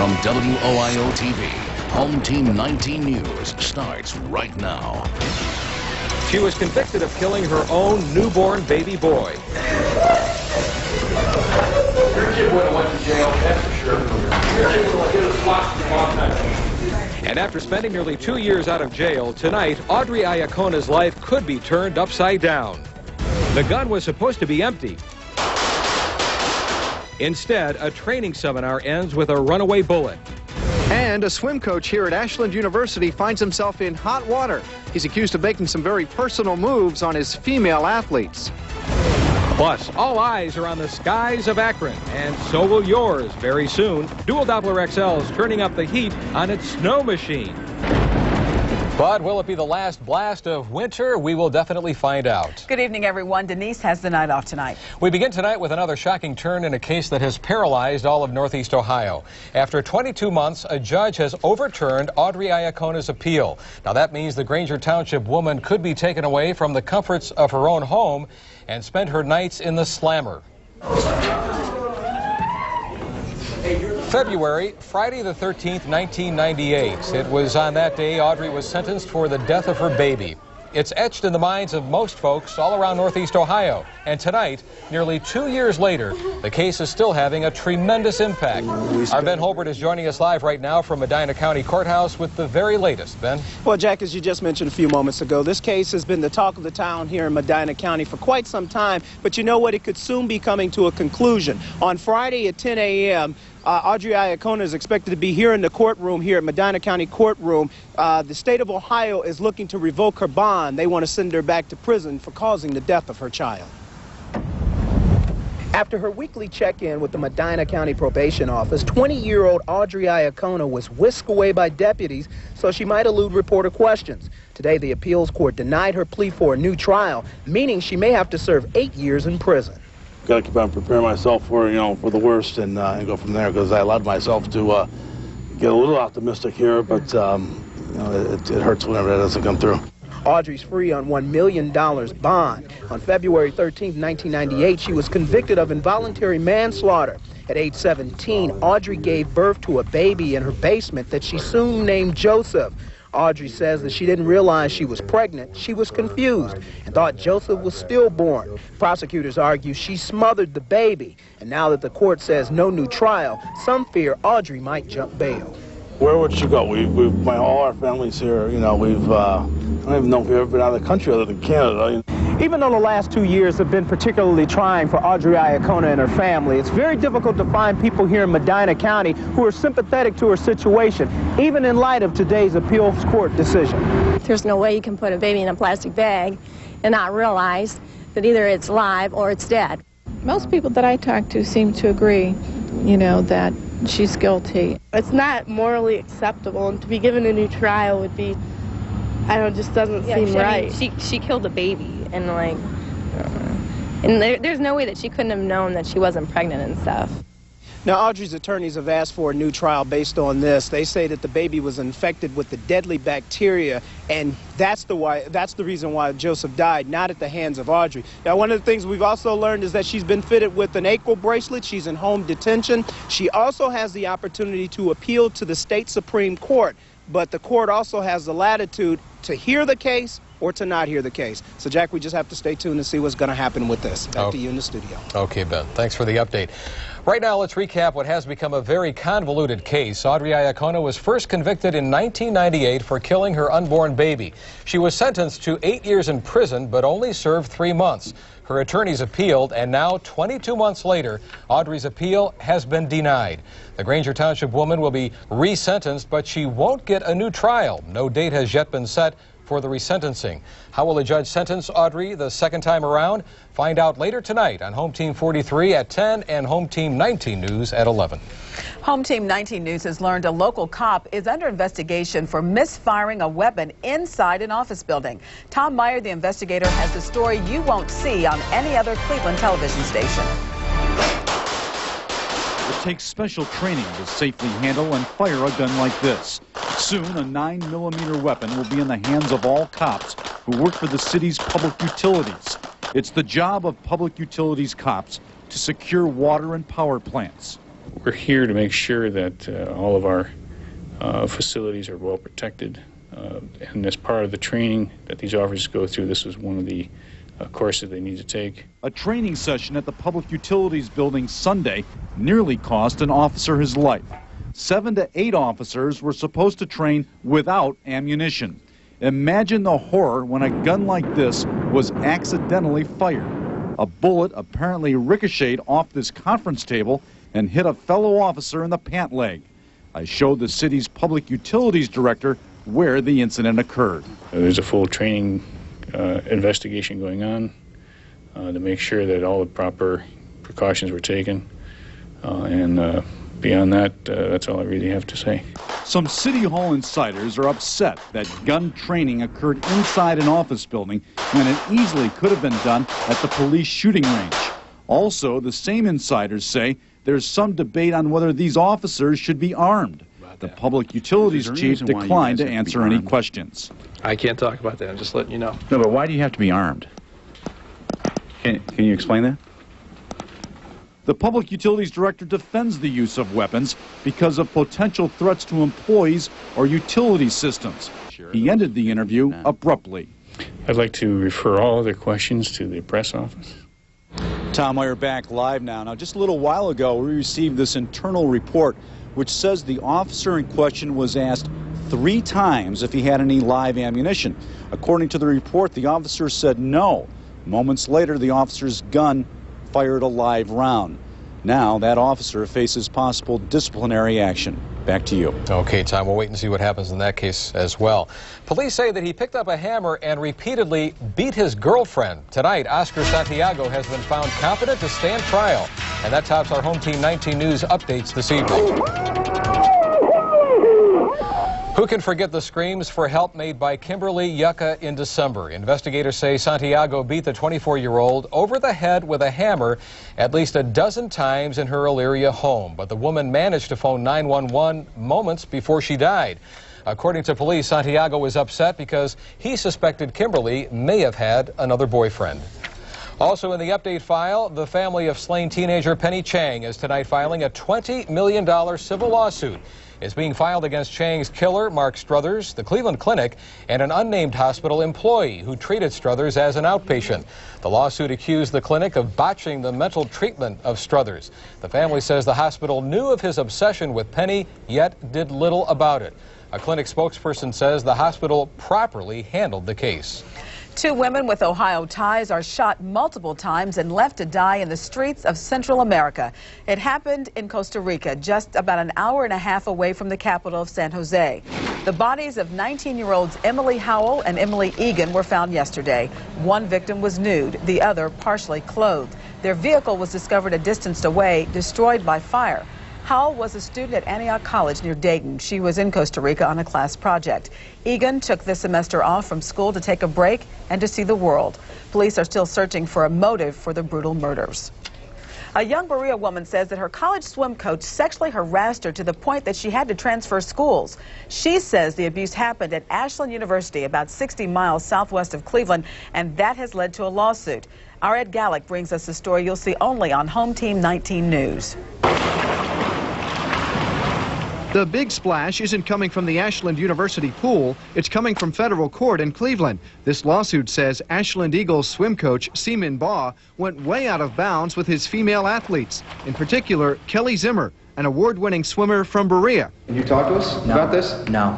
From WOIO TV, Home Team 19 News starts right now. She was convicted of killing her own newborn baby boy. Your kid would have went to jail, that's for sure. Your kid would have hit a lots of long time. And after spending nearly 2 years out of jail, tonight, Audrey Iacona's life could be turned upside down. The gun was supposed to be empty. Instead, a training seminar ends with a runaway bullet. And a swim coach here at Ashland University finds himself in hot water. He's accused of making some very personal moves on his female athletes. Plus, all eyes are on the skies of Akron, and so will yours very soon. Dual Doppler XL is turning up the heat on its snow machine. But will it be the last blast of winter? We will definitely find out. Good evening, everyone. Denise has the night off tonight. We begin tonight with another shocking turn in a case that has paralyzed all of Northeast Ohio. After 22 months, a judge has overturned Audrey Iacona's appeal. Now that means the Granger Township woman could be taken away from the comforts of her own home and spend her nights in the slammer. February, Friday the 13th, 1998. It was on that day Audrey was sentenced for the death of her baby. It's etched in the minds of most folks all around Northeast Ohio. And tonight, nearly 2 years later, the case is still having a tremendous impact. Our Ben Holbert is joining us live right now from Medina County Courthouse with the very latest. Ben? Well, Jack, as you just mentioned a few moments ago, this case has been the talk of the town here in Medina County for quite some time. But you know what? It could soon be coming to a conclusion. On Friday at 10 a.m., Audrey Iacona is expected to be here in the courtroom here at Medina County Courtroom. The state of Ohio is looking to revoke her bond. They want to send her back to prison for causing the death of her child. After her weekly check-in with the Medina County Probation Office, 20-year-old Audrey Iacona was whisked away by deputies so she might elude reporter questions. Today, the appeals court denied her plea for a new trial, meaning she may have to serve 8 years in prison. Got to keep on preparing myself for, for the worst and go from there, because I allowed myself to get a little optimistic here, but it hurts whenever that doesn't come through. Audrey's free on $1 million bond. On February 13, 1998, she was convicted of involuntary manslaughter. At age 17, Audrey gave birth to a baby in her basement that she soon named Joseph. Audrey says that she didn't realize she was pregnant. She was confused and thought Joseph was stillborn. Prosecutors argue she smothered the baby. And now that the court says no new trial, some fear Audrey might jump bail. Where would she go? All our families here, I don't even know if we've ever been out of the country other than Canada. Even though the last 2 years have been particularly trying for Audrey Iacona and her family, it's very difficult to find people here in Medina County who are sympathetic to her situation, even in light of today's appeals court decision. There's no way you can put a baby in a plastic bag and not realize that either it's live or it's dead. Most people that I talk to seem to agree, that she's guilty. It's not morally acceptable, and to be given a new trial would be, just doesn't seem right. I mean, she killed a baby, and there's no way that she couldn't have known that she wasn't pregnant and stuff. Now, Audrey's attorneys have asked for a new trial based on this. They say that the baby was infected with the deadly bacteria, and that's the reason why Joseph died, not at the hands of Audrey. Now, one of the things we've also learned is that she's been fitted with an ankle bracelet. She's in home detention. She also has the opportunity to appeal to the state Supreme Court, but the court also has the latitude to hear the case or to not hear the case. So, Jack, we just have to stay tuned and see what's going to happen with this. Back to you in the studio. Okay, Ben. Thanks for the update. Right now, let's recap what has become a very convoluted case. Audrey Iacona was first convicted in 1998 for killing her unborn baby. She was sentenced to 8 years in prison, but only served 3 months. Her attorneys appealed, and now, 22 months later, Audrey's appeal has been denied. The Granger Township woman will be resentenced, but she won't get a new trial. No date has yet been set for the resentencing. How will the judge sentence Audrey the second time around? Find out later tonight on Home Team 43 at 10 and Home Team 19 News at 11. Home Team 19 News has learned a local cop is under investigation for misfiring a weapon inside an office building. Tom Meyer, the investigator, has the story you won't see on any other Cleveland television station. It takes special training to safely handle and fire a gun like this. Soon, a 9mm weapon will be in the hands of all cops who work for the city's public utilities. It's the job of public utilities cops to secure water and power plants. We're here to make sure that all of our facilities are well protected, and as part of the training that these officers go through, this is one of the courses they need to take. A training session at the Public Utilities Building Sunday nearly cost an officer his life. 7 to 8 officers were supposed to train without ammunition. Imagine the horror when a gun like this was accidentally fired. A bullet apparently ricocheted off this conference table and hit a fellow officer in the pant leg. I showed the city's public utilities director where the incident occurred. There's a full training investigation going on to make sure that all the proper precautions were taken, and beyond that, that's all I really have to say. Some City Hall insiders are upset that gun training occurred inside an office building when it easily could have been done at the police shooting range. Also, the same insiders say there's some debate on whether these officers should be armed. The public utilities chief declined to answer any questions. I can't talk about that. I'm just letting you know. No, but why do you have to be armed? Can you explain that? The public utilities director defends the use of weapons because of potential threats to employees or utility systems. He ended the interview abruptly. I'd like to refer all other questions to the press office. Tom Meyer back live now. Now, just a little while ago, we received this internal report which says the officer in question was asked 3 times if he had any live ammunition. According to the report, the officer said no. Moments later, the officer's gun fired a live round. Now, that officer faces possible disciplinary action. Back to you. Okay, Tom, we'll wait and see what happens in that case as well. Police say that he picked up a hammer and repeatedly beat his girlfriend. Tonight, Oscar Santiago has been found competent to stand trial. And that tops our Home Team 19 News updates this evening. Who can forget the screams for help made by Kimberly Yucca in December? Investigators say Santiago beat the 24-year-old over the head with a hammer at least a dozen times in her Elyria home. But the woman managed to phone 911 moments before she died. According to police, Santiago was upset because he suspected Kimberly may have had another boyfriend. Also in the update file, the family of slain teenager Penny Chang is tonight filing a $20 million civil lawsuit. It's being filed against Chang's killer, Mark Struthers, the Cleveland Clinic, and an unnamed hospital employee who treated Struthers as an outpatient. The lawsuit accused the clinic of botching the mental treatment of Struthers. The family says the hospital knew of his obsession with Penny, yet did little about it. A clinic spokesperson says the hospital properly handled the case. 2 women with Ohio ties are shot multiple times and left to die in the streets of Central America. It happened in Costa Rica, just about an hour and a half away from the capital of San Jose. The bodies of 19-year-olds Emily Howell and Emily Egan were found yesterday. One victim was nude, the other partially clothed. Their vehicle was discovered a distance away, destroyed by fire. Howell was a student at Antioch College near Dayton. She was in Costa Rica on a class project. Egan took this semester off from school to take a break and to see the world. Police are still searching for a motive for the brutal murders. A young Berea woman says that her college swim coach sexually harassed her to the point that she had to transfer schools. She says the abuse happened at Ashland University, about 60 miles southwest of Cleveland, and that has led to a lawsuit. Our Ed Gallick brings us a story you'll see only on Home Team 19 News. The big splash isn't coming from the Ashland University pool. It's coming from federal court in Cleveland. This lawsuit says Ashland Eagles swim coach Seaman Baugh went way out of bounds with his female athletes, in particular Kelly Zimmer, an award-winning swimmer from Berea. Can you talk to us about this? No.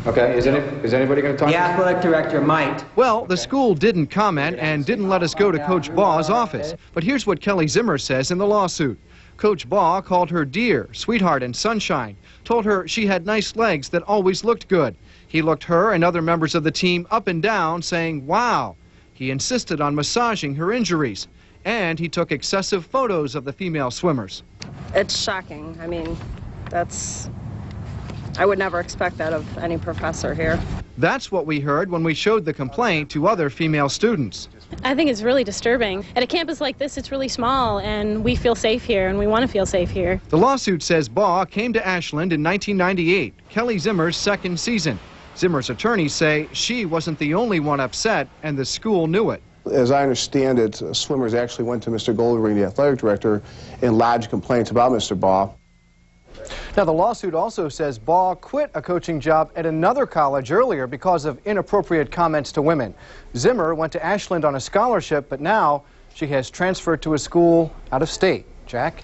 Okay, is anybody going to talk to us? The athletic director might. Well, the school didn't comment and didn't let us go to Coach Baugh's office. But here's what Kelly Zimmer says in the lawsuit. Coach Baugh called her dear, sweetheart, and sunshine, told her she had nice legs that always looked good. He looked her and other members of the team up and down, saying, wow. He insisted on massaging her injuries, and he took excessive photos of the female swimmers. It's shocking. I mean, I would never expect that of any professor here. That's what we heard when we showed the complaint to other female students. I think it's really disturbing. At a campus like this, it's really small, and we feel safe here, and we want to feel safe here. The lawsuit says Baugh came to Ashland in 1998, Kelly Zimmer's second season. Zimmer's attorneys say she wasn't the only one upset, and the school knew it. As I understand it, swimmers actually went to Mr. Goldring, the athletic director, and lodged complaints about Mr. Baugh. Now, the lawsuit also says Baugh quit a coaching job at another college earlier because of inappropriate comments to women. Zimmer went to Ashland on a scholarship, but now she has transferred to a school out of state. Jack?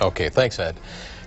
Okay, thanks, Ed.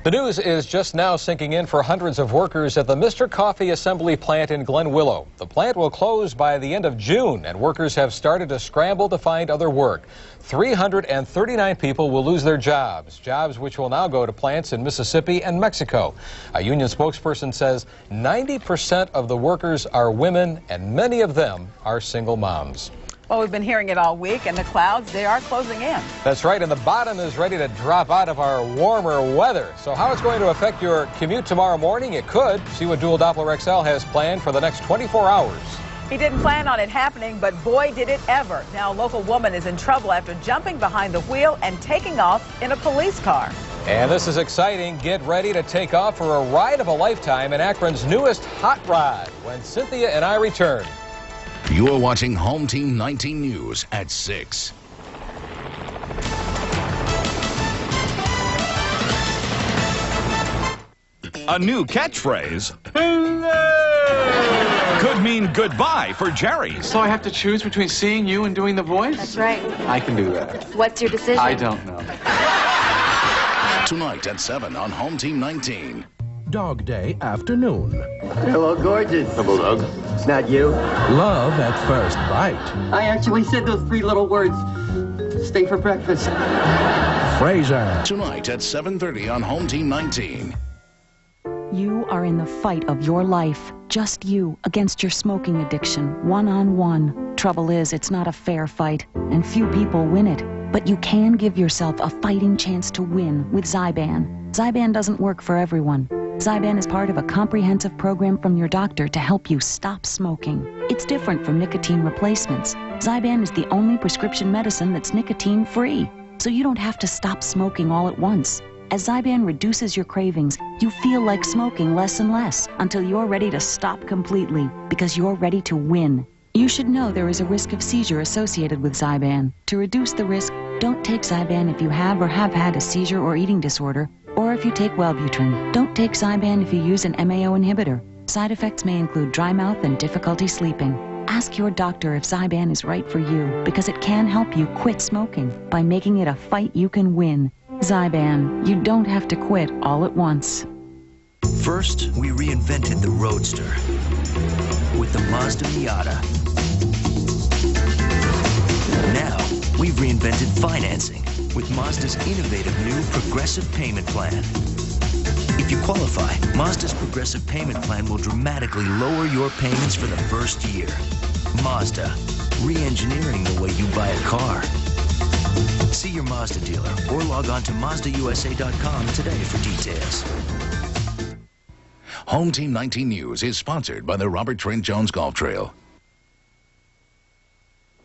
The news is just now sinking in for hundreds of workers at the Mr. Coffee assembly plant in Glen Willow. The plant will close by the end of June, and workers have started to scramble to find other work. 339 people will lose their jobs which will now go to plants in Mississippi and Mexico. A union spokesperson says 90% of the workers are women, and many of them are single moms. Well, we've been hearing it all week, and the clouds, they are closing in. That's right, and the bottom is ready to drop out of our warmer weather. So how it's going to affect your commute tomorrow morning? It could. See what Dual Doppler XL has planned for the next 24 hours. He didn't plan on it happening, but boy, did it ever. Now, a local woman is in trouble after jumping behind the wheel and taking off in a police car. And this is exciting. Get ready to take off for a ride of a lifetime in Akron's newest hot rod when Cynthia and I return. You're watching Home Team 19 News at 6. A new catchphrase could mean goodbye for Jerry. So I have to choose between seeing you and doing the voice? That's right. I can do that. What's your decision? I don't know. Tonight at 7 on Home Team 19. Dog Day afternoon. Hello, gorgeous. Hello, Doug. It's not you? Love at first bite. I actually said those 3 little words. Stay for breakfast. Fraser. Tonight at 7:30 on Home Team 19. You are in the fight of your life. Just you against your smoking addiction, one-on-one. Trouble is, it's not a fair fight, and few people win it. But you can give yourself a fighting chance to win with Zyban. Zyban doesn't work for everyone. Zyban is part of a comprehensive program from your doctor to help you stop smoking. It's different from nicotine replacements. Zyban is the only prescription medicine that's nicotine-free, so you don't have to stop smoking all at once. As Zyban reduces your cravings, you feel like smoking less and less until you're ready to stop completely because you're ready to win. You should know there is a risk of seizure associated with Zyban. To reduce the risk, don't take Zyban if you have or have had a seizure or eating disorder, or if you take Wellbutrin. Don't take Zyban if you use an MAO inhibitor. Side effects may include dry mouth and difficulty sleeping. Ask your doctor if Zyban is right for you because it can help you quit smoking by making it a fight you can win. Zyban, you don't have to quit all at once. First, we reinvented the Roadster with the Mazda Miata. Now, we've reinvented financing with Mazda's innovative new Progressive Payment Plan. If you qualify, Mazda's Progressive Payment Plan will dramatically lower your payments for the first year. Mazda, re-engineering the way you buy a car. See your Mazda dealer or log on to MazdaUSA.com today for details. Home Team 19 News is sponsored by the Robert Trent Jones Golf Trail.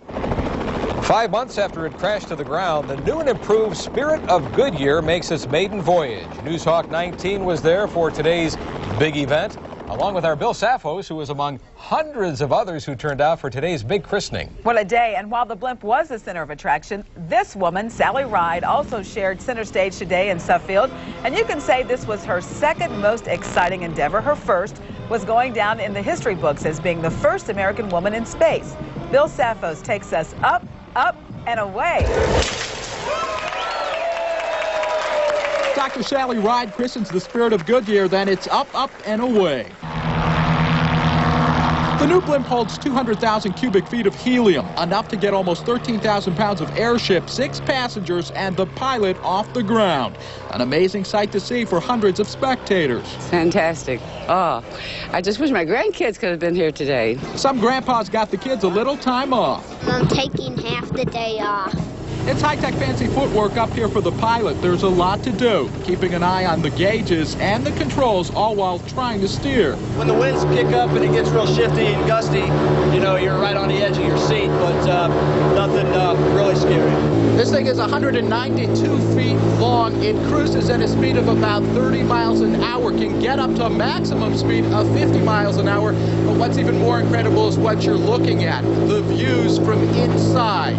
5 months after it crashed to the ground, the new and improved Spirit of Goodyear makes its maiden voyage. Newshawk 19 was there for today's big event, along with our Bill Saffos, who was among hundreds of others who turned out for today's big christening. What a day, and while the blimp was the center of attraction, this woman, Sally Ride, also shared center stage today in Suffield, and you can say this was her second most exciting endeavor. Her first was going down in the history books as being the first American woman in space. Bill Saffos takes us up, up, and away. Dr. Sally Ride christens the Spirit of Goodyear, then it's up, up, and away. The new blimp holds 200,000 cubic feet of helium, enough to get almost 13,000 pounds of airship, 6 passengers, and the pilot off the ground. An amazing sight to see for hundreds of spectators. Fantastic. Oh, I just wish my grandkids could have been here today. Some grandpas got the kids a little time off. I'm taking half the day off. It's high-tech fancy footwork up here for the pilot. There's a lot to do, keeping an eye on the gauges and the controls, all while trying to steer. When the winds pick up and it gets real shifty and gusty, you know, you're right on the edge of your seat, but nothing really scary. This thing is 192 feet long. It cruises at a speed of about 30 miles an hour, can get up to a maximum speed of 50 miles an hour. But what's even more incredible is what you're looking at, the views from inside.